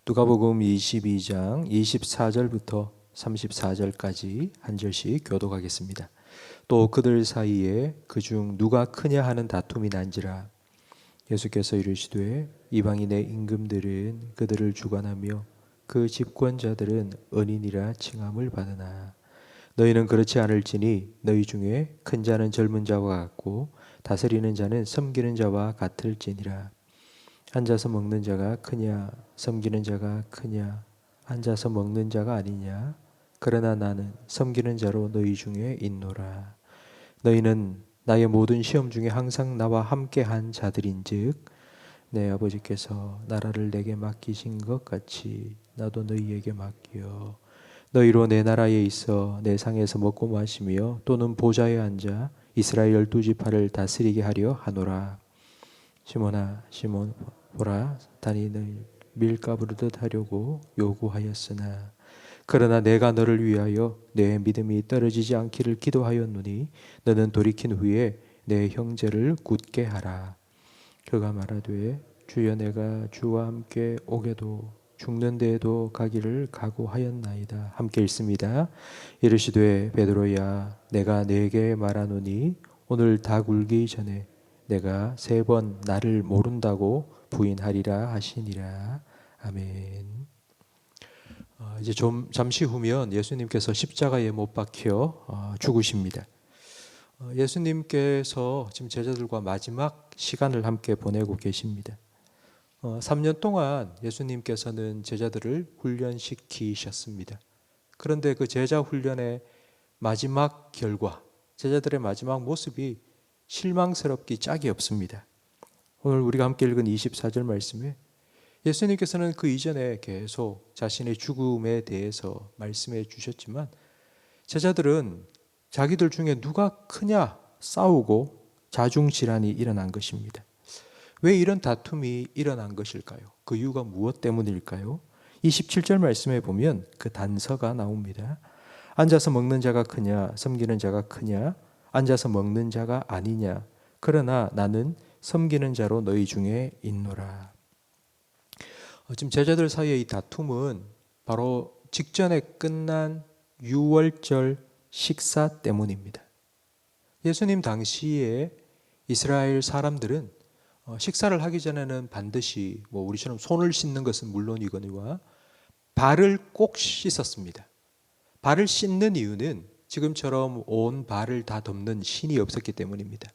누가복음 22장 24절부터 34절까지 한 절씩 교독하겠습니다. 또 그들 사이에 그중 누가 크냐 하는 다툼이 난지라. 예수께서 이르시되 이방인의 임금들은 그들을 주관하며 그 집권자들은 은인이라 칭함을 받으나 너희는 그렇지 않을지니 너희 중에 큰 자는 젊은 자와 같고 다스리는 자는 섬기는 자와 같을지니라. 앉아서 먹는 자가 크냐 섬기는 자가 크냐? 앉아서 먹는 자가 아니냐? 그러나 나는 섬기는 자로 너희 중에 있노라. 너희는 나의 모든 시험 중에 항상 나와 함께한 자들인즉 내 아버지께서 나라를 내게 맡기신 것 같이 나도 너희에게 맡기어 너희로 내 나라에 있어 내 상에서 먹고 마시며 또는 보좌에 앉아 이스라엘 12지파를 다스리게 하려 하노라. 시몬아 시몬 보라 사탄이 너희 밀가부르듯 하려고 요구하였으나 그러나 내가 너를 위하여 내 믿음이 떨어지지 않기를 기도하였노니 너는 돌이킨 후에 내 형제를 굳게 하라. 그가 말하되 주여 내가 주와 함께 오게도 죽는 데에도 가기를 각오하였나이다. 함께 읽습니다. 이르시되 베드로야 내가 네게 말하노니 오늘 닭 울기 전에 내가 3번 나를 모른다고 부인하리라 하시니라. 아멘. 이제 잠시 후면 예수님께서 십자가에 못 박혀 죽으십니다. 예수님께서 지금 제자들과 마지막 시간을 함께 보내고 계십니다. 3년 동안 예수님께서는 제자들을 훈련시키셨습니다. 그런데 그 제자 훈련의 마지막 결과, 제자들의 마지막 모습이 실망스럽기 짝이 없습니다. 오늘 우리가 함께 읽은 24절 말씀에 예수님께서는 그 이전에 계속 자신의 죽음에 대해서 말씀해 주셨지만 제자들은 자기들 중에 누가 크냐 싸우고 자중질환이 일어난 것입니다. 왜 이런 다툼이 일어난 것일까요? 그 이유가 무엇 때문일까요? 27절 말씀에 보면 그 단서가 나옵니다. 앉아서 먹는 자가 크냐 섬기는 자가 크냐? 앉아서 먹는 자가 아니냐? 그러나 나는 섬기는 자로 너희 중에 있노라. 지금 제자들 사이의 이 다툼은 바로 직전에 끝난 유월절 식사 때문입니다. 예수님 당시에 이스라엘 사람들은 식사를 하기 전에는 반드시 우리처럼 손을 씻는 것은 물론이거니와 발을 꼭 씻었습니다. 발을 씻는 이유는 지금처럼 온 발을 다 덮는 신이 없었기 때문입니다.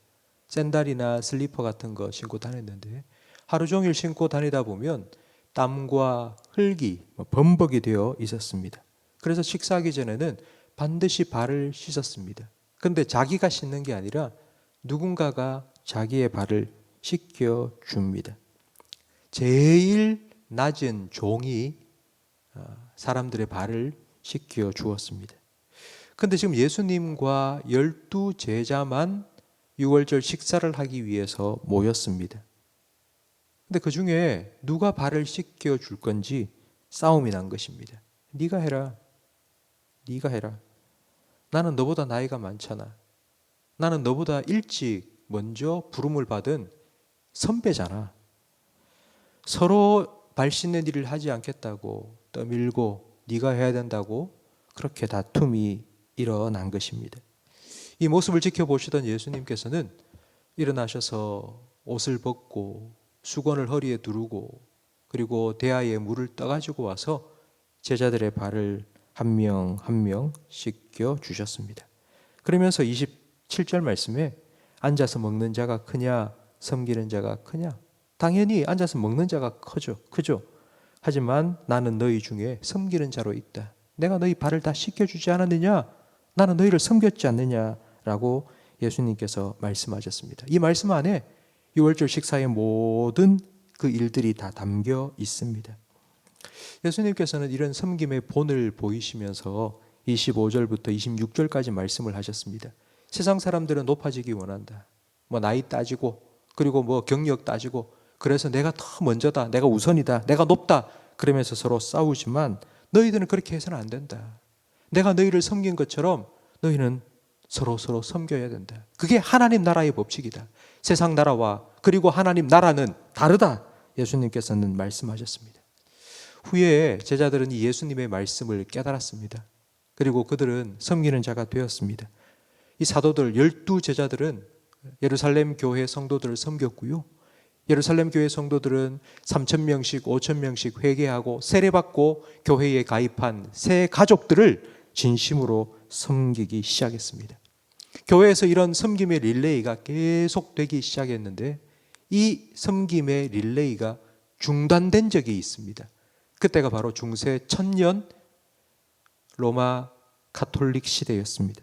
샌들이나 슬리퍼 같은 거 신고 다녔는데 하루 종일 신고 다니다 보면 땀과 흙이 범벅이 되어 있었습니다. 그래서 식사하기 전에는 반드시 발을 씻었습니다. 그런데 자기가 씻는 게 아니라 누군가가 자기의 발을 씻겨줍니다. 제일 낮은 종이 사람들의 발을 씻겨주었습니다. 그런데 지금 예수님과 12제자만 6월절 식사를 하기 위해서 모였습니다. 근데 그 중에 누가 발을 씻겨 줄 건지 싸움이 난 것입니다. 네가 해라. 네가 해라. 나는 너보다 나이가 많잖아. 나는 너보다 일찍 먼저 부름을 받은 선배잖아. 서로 발 씻는 일을 하지 않겠다고 떠밀고 네가 해야 된다고 그렇게 다툼이 일어난 것입니다. 이 모습을 지켜보시던 예수님께서는 일어나셔서 옷을 벗고 수건을 허리에 두르고 그리고 대야에 물을 떠가지고 와서 제자들의 발을 한 명 한 명 씻겨 주셨습니다. 그러면서 27절 말씀에 앉아서 먹는 자가 크냐 섬기는 자가 크냐? 당연히 앉아서 먹는 자가 크죠. 하지만 나는 너희 중에 섬기는 자로 있다. 내가 너희 발을 다 씻겨주지 않았느냐? 나는 너희를 섬겼지 않느냐라고 예수님께서 말씀하셨습니다. 이 말씀 안에 6월절 식사의 모든 그 일들이 다 담겨 있습니다. 예수님께서는 이런 섬김의 본을 보이시면서 25절부터 26절까지 말씀을 하셨습니다. 세상 사람들은 높아지기 원한다. 나이 따지고 그리고 경력 따지고 그래서 내가 더 먼저다. 내가 우선이다. 내가 높다. 그러면서 서로 싸우지만 너희들은 그렇게 해서는 안 된다. 내가 너희를 섬긴 것처럼 너희는 서로 섬겨야 된다. 그게 하나님 나라의 법칙이다. 세상 나라와 그리고 하나님 나라는 다르다. 예수님께서는 말씀하셨습니다. 후에 제자들은 이 예수님의 말씀을 깨달았습니다. 그리고 그들은 섬기는 자가 되었습니다. 이 사도들 12제자들은 예루살렘 교회 성도들을 섬겼고요. 예루살렘 교회 성도들은 3,000명씩 5,000명씩 회개하고 세례받고 교회에 가입한 새 가족들을 진심으로 섬기기 시작했습니다. 교회에서 이런 섬김의 릴레이가 계속되기 시작했는데 이 섬김의 릴레이가 중단된 적이 있습니다. 그때가 바로 중세 1000년 로마 가톨릭 시대였습니다.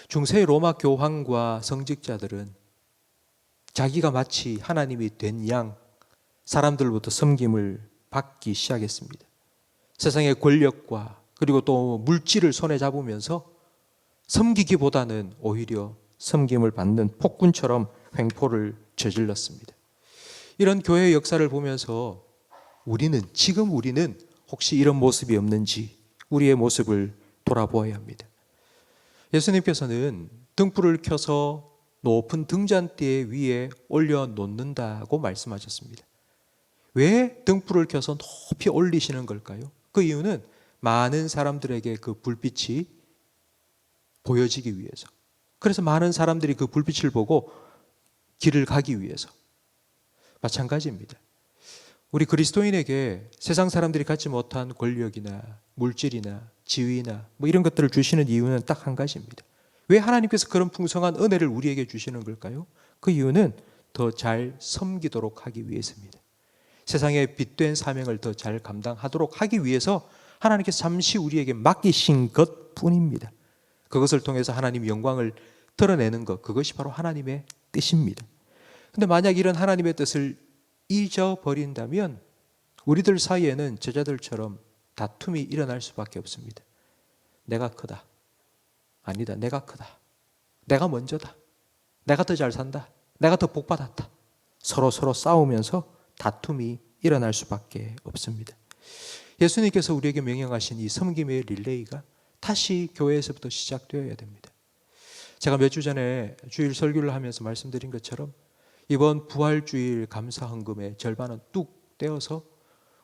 중세 로마 교황과 성직자들은 자기가 마치 하나님이 된 양 사람들로부터 섬김을 받기 시작했습니다. 세상의 권력과 그리고 또 물질을 손에 잡으면서 섬기기보다는 오히려 섬김을 받는 폭군처럼 횡포를 저질렀습니다. 이런 교회의 역사를 보면서 지금 우리는 혹시 이런 모습이 없는지 우리의 모습을 돌아보아야 합니다. 예수님께서는 등불을 켜서 높은 등잔대 위에 올려놓는다고 말씀하셨습니다. 왜 등불을 켜서 높이 올리시는 걸까요? 그 이유는 많은 사람들에게 그 불빛이 보여지기 위해서, 그래서 많은 사람들이 그 불빛을 보고 길을 가기 위해서. 마찬가지입니다. 우리 그리스도인에게 세상 사람들이 갖지 못한 권력이나 물질이나 지위나 이런 것들을 주시는 이유는 딱 한 가지입니다. 왜 하나님께서 그런 풍성한 은혜를 우리에게 주시는 걸까요? 그 이유는 더 잘 섬기도록 하기 위해서입니다. 세상의 빛된 사명을 더 잘 감당하도록 하기 위해서 하나님께서 잠시 우리에게 맡기신 것 뿐입니다. 그것을 통해서 하나님 영광을 드러내는 것, 그것이 바로 하나님의 뜻입니다. 근데 만약 이런 하나님의 뜻을 잊어버린다면 우리들 사이에는 제자들처럼 다툼이 일어날 수밖에 없습니다. 내가 크다. 아니다. 내가 크다. 내가 먼저다. 내가 더 잘 산다. 내가 더 복받았다. 서로 싸우면서 다툼이 일어날 수밖에 없습니다. 예수님께서 우리에게 명령하신 이 섬김의 릴레이가 다시 교회에서부터 시작되어야 됩니다. 제가 몇 주 전에 주일 설교를 하면서 말씀드린 것처럼 이번 부활주일 감사 헌금의 절반은 뚝 떼어서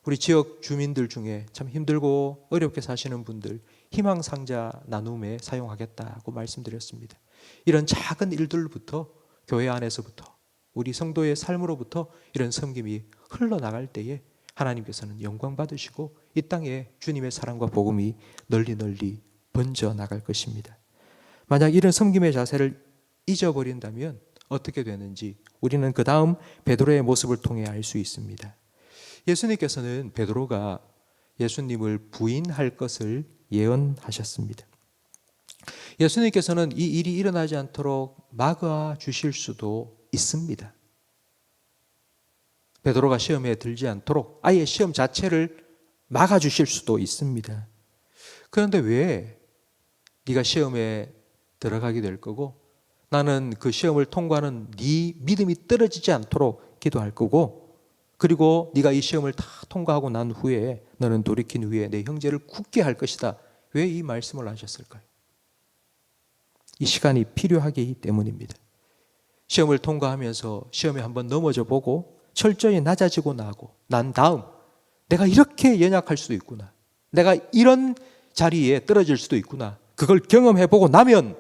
우리 지역 주민들 중에 참 힘들고 어렵게 사시는 분들 희망상자 나눔에 사용하겠다고 말씀드렸습니다. 이런 작은 일들부터 교회 안에서부터 우리 성도의 삶으로부터 이런 섬김이 흘러나갈 때에 하나님께서는 영광 받으시고 이 땅에 주님의 사랑과 복음이 널리 번져 나갈 것입니다. 만약 이런 섬김의 자세를 잊어버린다면 어떻게 되는지 우리는 그 다음 베드로의 모습을 통해 알 수 있습니다. 예수님께서는 베드로가 예수님을 부인할 것을 예언하셨습니다. 예수님께서는 이 일이 일어나지 않도록 막아 주실 수도 있습니다. 베드로가 시험에 들지 않도록 아예 시험 자체를 막아 주실 수도 있습니다. 그런데 왜 네가 시험에 들어가게 될 거고 나는 그 시험을 통과하는 네 믿음이 떨어지지 않도록 기도할 거고 그리고 네가 이 시험을 다 통과하고 난 후에 너는 돌이킨 후에 내 형제를 굳게 할 것이다. 왜 이 말씀을 하셨을까요? 이 시간이 필요하기 때문입니다. 시험을 통과하면서 시험에 한번 넘어져 보고 철저히 낮아지고 난 다음 내가 이렇게 연약할 수도 있구나. 내가 이런 자리에 떨어질 수도 있구나. 그걸 경험해보고 나면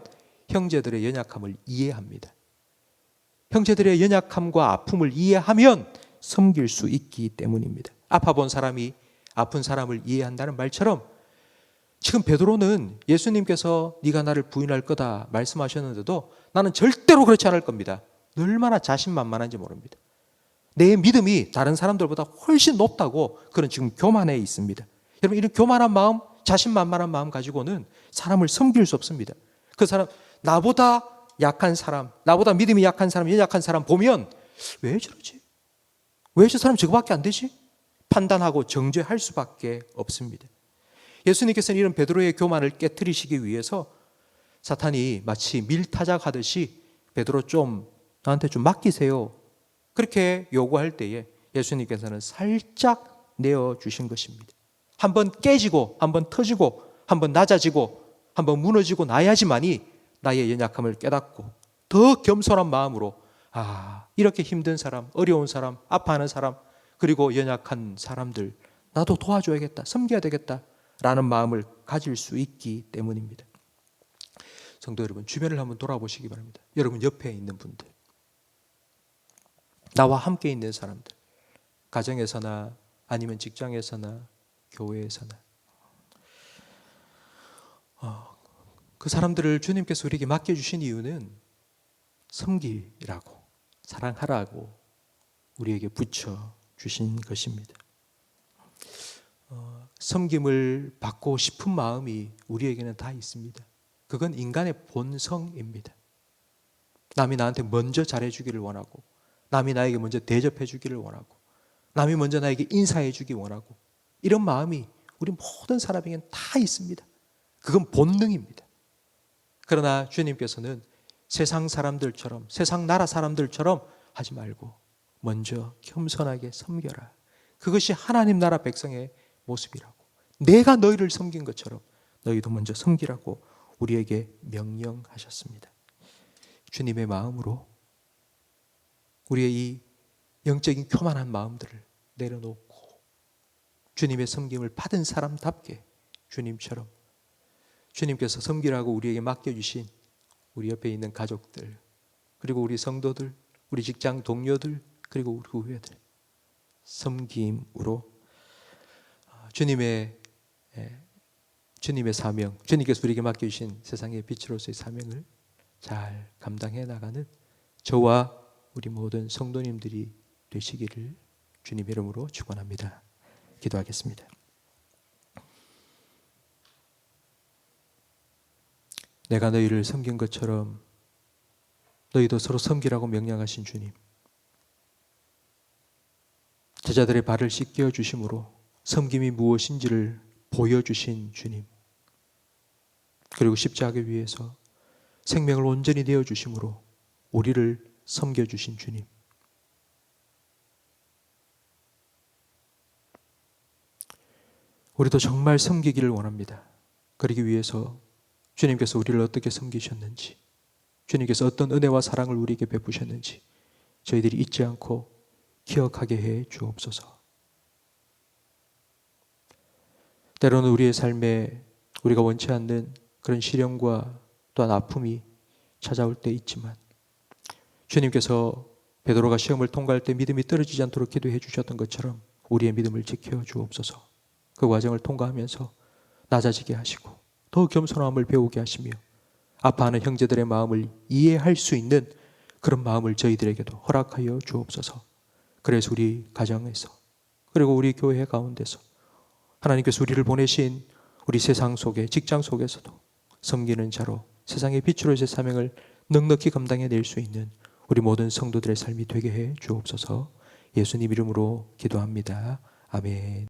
형제들의 연약함을 이해합니다. 형제들의 연약함과 아픔을 이해하면 섬길 수 있기 때문입니다. 아파 본 사람이 아픈 사람을 이해한다는 말처럼 지금 베드로는 예수님께서 네가 나를 부인할 거다 말씀하셨는데도 나는 절대로 그렇지 않을 겁니다. 얼마나 자신만만한지 모릅니다. 내 믿음이 다른 사람들보다 훨씬 높다고 그런 지금 교만에 있습니다. 여러분 이런 교만한 마음, 자신만만한 마음 가지고는 사람을 섬길 수 없습니다. 그 사람 나보다 약한 사람, 나보다 믿음이 약한 사람, 연약한 사람 보면 왜 저러지? 왜 저 사람 저거밖에 안 되지? 판단하고 정죄할 수밖에 없습니다. 예수님께서는 이런 베드로의 교만을 깨트리시기 위해서 사탄이 마치 밀타작하듯이 베드로 나한테 좀 맡기세요. 그렇게 요구할 때에 예수님께서는 살짝 내어주신 것입니다. 한번 깨지고 한번 터지고 한번 낮아지고 한번 무너지고 나야지만이 나의 연약함을 깨닫고 더 겸손한 마음으로 이렇게 힘든 사람, 어려운 사람, 아파하는 사람 그리고 연약한 사람들 나도 도와줘야겠다, 섬겨야 되겠다라는 마음을 가질 수 있기 때문입니다. 성도 여러분, 주변을 한번 돌아보시기 바랍니다. 여러분 옆에 있는 분들, 나와 함께 있는 사람들, 가정에서나 아니면 직장에서나 교회에서나 그 사람들을 주님께서 우리에게 맡겨주신 이유는 섬기라고, 사랑하라고 우리에게 붙여주신 것입니다. 섬김을 받고 싶은 마음이 우리에게는 다 있습니다. 그건 인간의 본성입니다. 남이 나한테 먼저 잘해주기를 원하고, 남이 나에게 먼저 대접해주기를 원하고, 남이 먼저 나에게 인사해주기 원하고, 이런 마음이 우리 모든 사람에게는 다 있습니다. 그건 본능입니다. 그러나 주님께서는 세상 사람들처럼, 세상 나라 사람들처럼 하지 말고 먼저 겸손하게 섬겨라. 그것이 하나님 나라 백성의 모습이라고, 내가 너희를 섬긴 것처럼 너희도 먼저 섬기라고 우리에게 명령하셨습니다. 주님의 마음으로 우리의 이 영적인 교만한 마음들을 내려놓고 주님의 섬김을 받은 사람답게 주님처럼, 주님께서 섬기라고 우리에게 맡겨주신 우리 옆에 있는 가족들, 그리고 우리 성도들, 우리 직장 동료들, 그리고 우리 후배들, 섬김으로 주님의 사명, 주님께서 우리에게 맡겨주신 세상의 빛으로서의 사명을 잘 감당해 나가는 저와 우리 모든 성도님들이 되시기를 주님 이름으로 축원합니다. 기도하겠습니다. 내가 너희를 섬긴 것처럼 너희도 서로 섬기라고 명령하신 주님, 제자들의 발을 씻겨 주심으로 섬김이 무엇인지를 보여주신 주님, 그리고 십자가 위에서 생명을 온전히 내어주심으로 우리를 섬겨주신 주님, 우리도 정말 섬기기를 원합니다. 그러기 위해서 주님께서 우리를 어떻게 섬기셨는지, 주님께서 어떤 은혜와 사랑을 우리에게 베푸셨는지 저희들이 잊지 않고 기억하게 해 주옵소서. 때로는 우리의 삶에 우리가 원치 않는 그런 시련과 또한 아픔이 찾아올 때 있지만, 주님께서 베드로가 시험을 통과할 때 믿음이 떨어지지 않도록 기도해 주셨던 것처럼 우리의 믿음을 지켜 주옵소서. 그 과정을 통과하면서 낮아지게 하시고 더 겸손함을 배우게 하시며 아파하는 형제들의 마음을 이해할 수 있는 그런 마음을 저희들에게도 허락하여 주옵소서. 그래서 우리 가정에서, 그리고 우리 교회 가운데서 하나님께서 우리를 보내신 우리 세상 속에, 직장 속에서도 섬기는 자로 세상의 빛으로의 사명을 넉넉히 감당해낼 수 있는 우리 모든 성도들의 삶이 되게 해 주옵소서. 예수님 이름으로 기도합니다. 아멘.